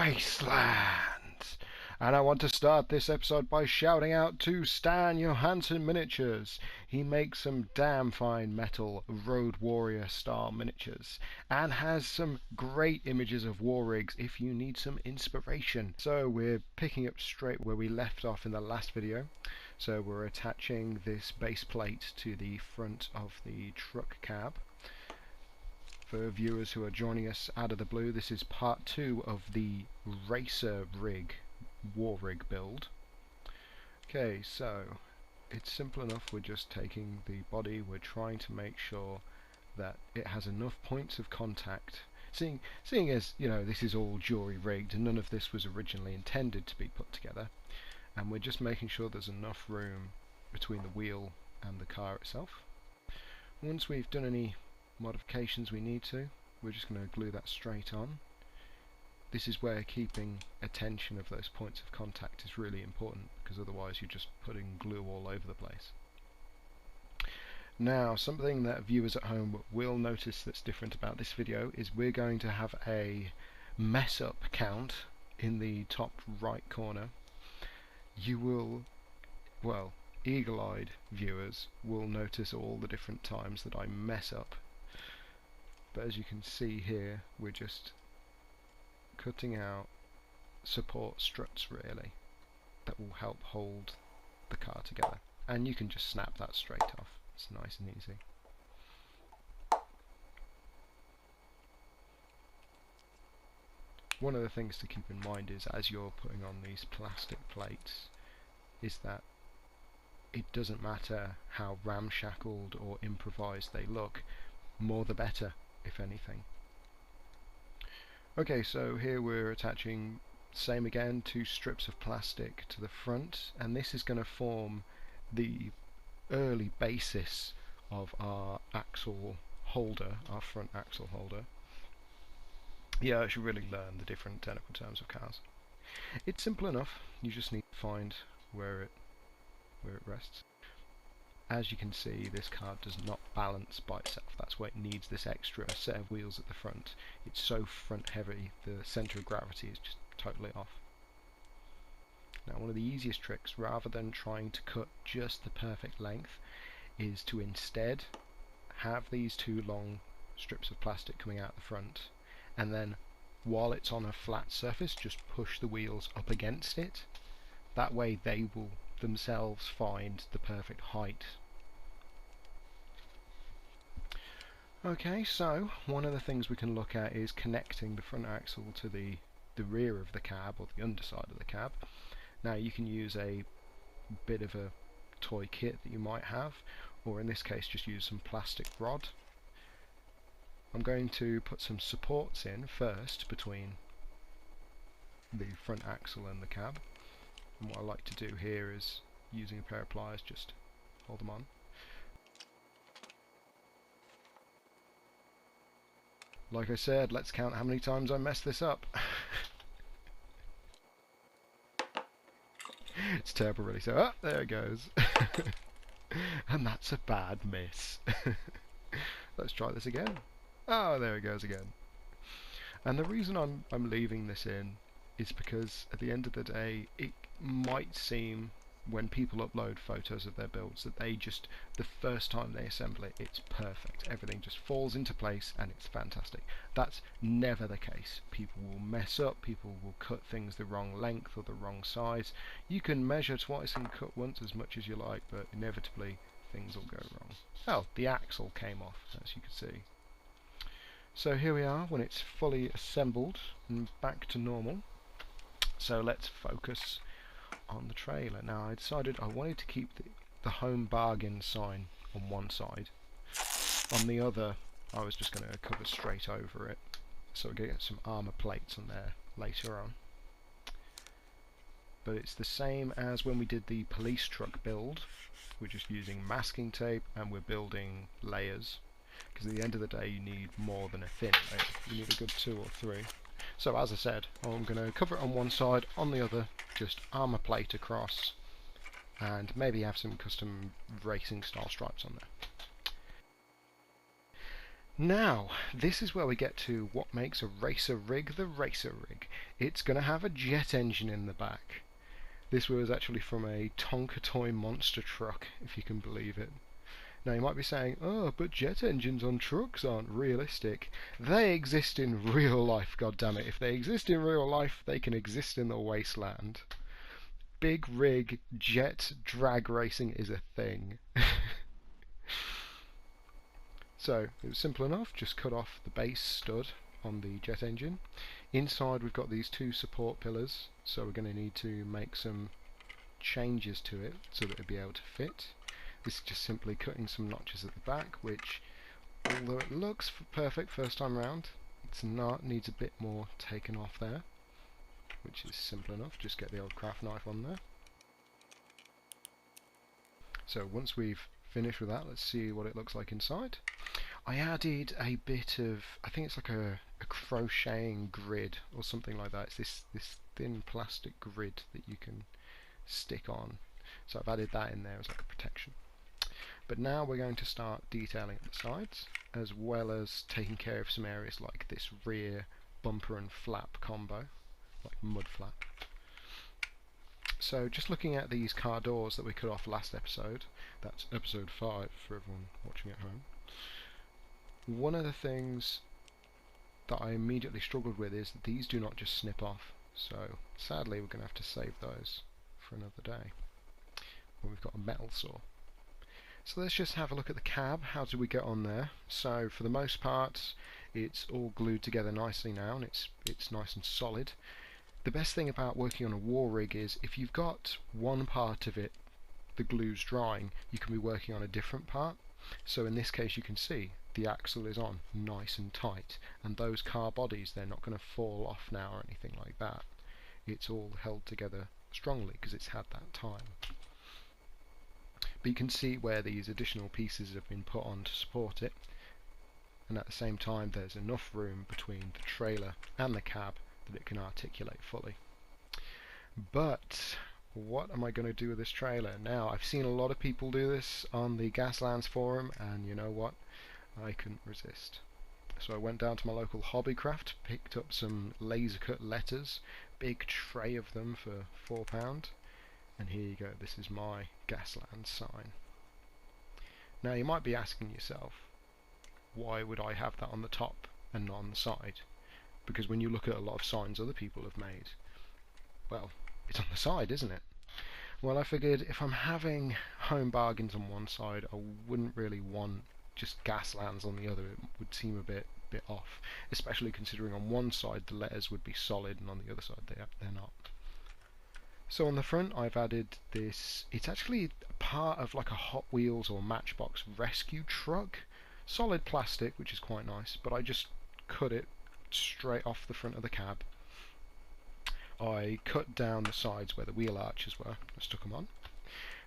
Wasteland. And I want to start this episode by shouting out to Stan Johansson Miniatures. He makes some damn fine metal Road Warrior style miniatures and has some great images of war rigs if you need some inspiration. So we're picking up straight where we left off in the last video. So we're attaching this base plate to the front of the truck cab. For viewers who are joining us out of the blue, this is part 2 of the racer rig, war rig build. Okay, so it's simple enough. We're just taking the body, we're trying to make sure that it has enough points of contact. Seeing as, you know, this is all jury rigged and none of this was originally intended to be put together, and we're just making sure there's enough room between the wheel and the car itself. Once we've done any modifications we need to, we're just going to glue that straight on. This is where keeping attention of those points of contact is really important, because otherwise you're just putting glue all over the place. Now, something that viewers at home will notice that's different about this video is we're going to have a mess up count in the top right corner. You will, well, eagle-eyed viewers will notice all the different times that I mess up. But as you can see here, we're just cutting out support struts really that will help hold the car together, and you can just snap that straight off. It's nice and easy. One of the things to keep in mind is, as you're putting on these plastic plates, is that it doesn't matter how ramshackled or improvised they look, more the better, if anything. Okay, so here we're attaching, same again, 2 strips of plastic to the front, and this is going to form the early basis of our axle holder, our front axle holder. Yeah, I should really learn the different technical terms of cars. It's simple enough, you just need to find where it rests. As you can see, this car does not balance by itself. That's why it needs this extra set of wheels at the front. It's so front heavy, the centre of gravity is just totally off. Now, one of the easiest tricks, rather than trying to cut just the perfect length, is to instead have these 2 long strips of plastic coming out the front, and then while it's on a flat surface, just push the wheels up against it. That way they will themselves find the perfect height. Okay, so one of the things we can look at is connecting the front axle to the rear of the cab, or the underside of the cab. Now you can use a bit of a toy kit that you might have, or in this case just use some plastic rod. I'm going to put some supports in first between the front axle and the cab. And what I like to do here is, using a pair of pliers, just hold them on. Like I said, let's count how many times I messed this up. It's terrible really. So, there it goes. And that's a bad miss. Let's try this again. Oh, there it goes again. And the reason I'm leaving this in is because at the end of the day, it might seem, when people upload photos of their builds, that they just, the first time they assemble it, it's perfect. Everything just falls into place and it's fantastic. That's never the case. People will mess up, people will cut things the wrong length or the wrong size. You can measure twice and cut once as much as you like, but inevitably things will go wrong. Oh, the axle came off, as you can see. So here we are when it's fully assembled and back to normal. So let's focus on the trailer. Now, I decided I wanted to keep the home bargain sign on one side. On the other, I was just going to cover straight over it, so we're going to get some armour plates on there later on. But it's the same as when we did the police truck build. We're just using masking tape and we're building layers, because at the end of the day you need more than a thin layer. You need a good 2 or 3. So as I said, I'm going to cover it on one side, on the other just armour plate across, and maybe have some custom racing style stripes on there. Now, this is where we get to what makes a racer rig the racer rig. It's going to have a jet engine in the back. This was actually from a Tonka toy monster truck, if you can believe it. Now you might be saying, oh, but jet engines on trucks aren't realistic. They exist in real life, goddammit. If they exist in real life, they can exist in the wasteland. Big rig jet drag racing is a thing. So it was simple enough, just cut off the base stud on the jet engine. Inside we've got these two support pillars, so we're going to need to make some changes to it so that it'll be able to fit. This is just simply cutting some notches at the back, which, although it looks perfect first time round, it's not, needs a bit more taken off there, which is simple enough. Just get the old craft knife on there. So once we've finished with that, let's see what it looks like inside. I added a bit of, I think it's like a crocheting grid or something like that. It's this thin plastic grid that you can stick on. So I've added that in there as like a protection. But now we're going to start detailing at the sides, as well as taking care of some areas like this rear bumper and flap combo, like mud flap. So just looking at these car doors that we cut off last episode, that's episode 5 for everyone watching at home. One of the things that I immediately struggled with is that these do not just snip off. So sadly we're going to have to save those for another day when we've got a metal saw. So let's just have a look at the cab. How do we get on there? So for the most part it's all glued together nicely now, and it's nice and solid. The best thing about working on a war rig is if you've got one part of it, the glue's drying, you can be working on a different part. So in this case you can see the axle is on nice and tight, and those car bodies, they're not going to fall off now or anything like that. It's all held together strongly because it's had that time. But you can see where these additional pieces have been put on to support it, and at the same time there's enough room between the trailer and the cab that it can articulate fully. But what am I going to do with this trailer? Now, I've seen a lot of people do this on the Gaslands forum, and you know what? I couldn't resist. So I went down to my local Hobbycraft, picked up some laser cut letters, big tray of them for £4, and here you go, this is my Gaslands sign. Now you might be asking yourself, why would I have that on the top and not on the side? Because when you look at a lot of signs other people have made, well, it's on the side, isn't it? Well, I figured if I'm having home bargains on one side, I wouldn't really want just Gaslands on the other. It would seem a bit off, especially considering on one side the letters would be solid and on the other side they're not. So on the front I've added this, it's actually part of like a Hot Wheels or Matchbox rescue truck. Solid plastic, which is quite nice, but I just cut it straight off the front of the cab. I cut down the sides where the wheel arches were, I stuck them on.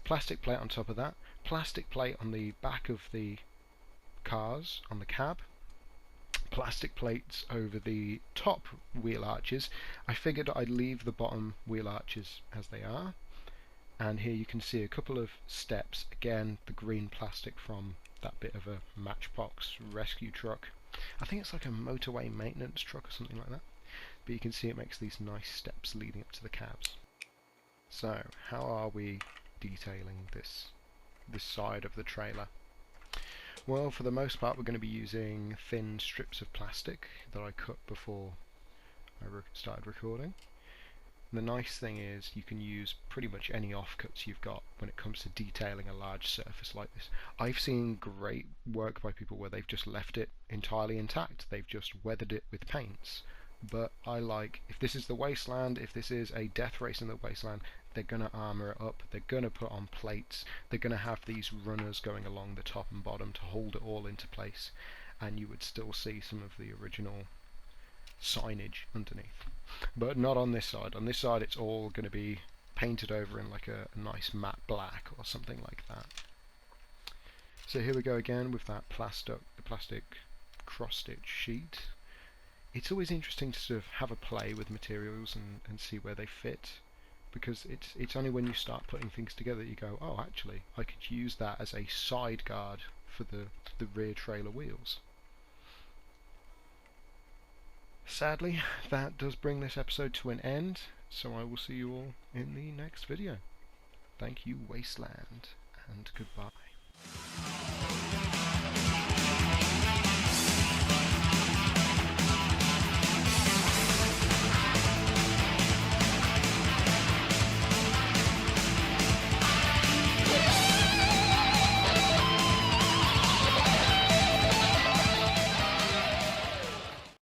Plastic plate on top of that, plastic plate on the back of the cars, on the cab, plastic plates over the top wheel arches. I figured I'd leave the bottom wheel arches as they are, and here you can see a couple of steps, again the green plastic from that bit of a Matchbox rescue truck. I think it's like a motorway maintenance truck or something like that, but you can see it makes these nice steps leading up to the cabs. So how are we detailing this side of the trailer? Well, for the most part we're going to be using thin strips of plastic that I cut before I started recording. The nice thing is you can use pretty much any offcuts you've got when it comes to detailing a large surface like this. I've seen great work by people where they've just left it entirely intact. They've just weathered it with paints. But I like, if this is the Wasteland, if this is a death race in the Wasteland, they're going to armour it up, they're going to put on plates, they're going to have these runners going along the top and bottom to hold it all into place, and you would still see some of the original signage underneath. But not on this side. On this side it's all going to be painted over in like a nice matte black or something like that. So here we go again with that plastic cross-stitch sheet. It's always interesting to sort of have a play with materials and see where they fit, because it's only when you start putting things together that you go, oh, actually I could use that as a side guard for the rear trailer wheels. Sadly, that does bring this episode to an end, so I will see you all in the next video. Thank you, Wasteland, and goodbye.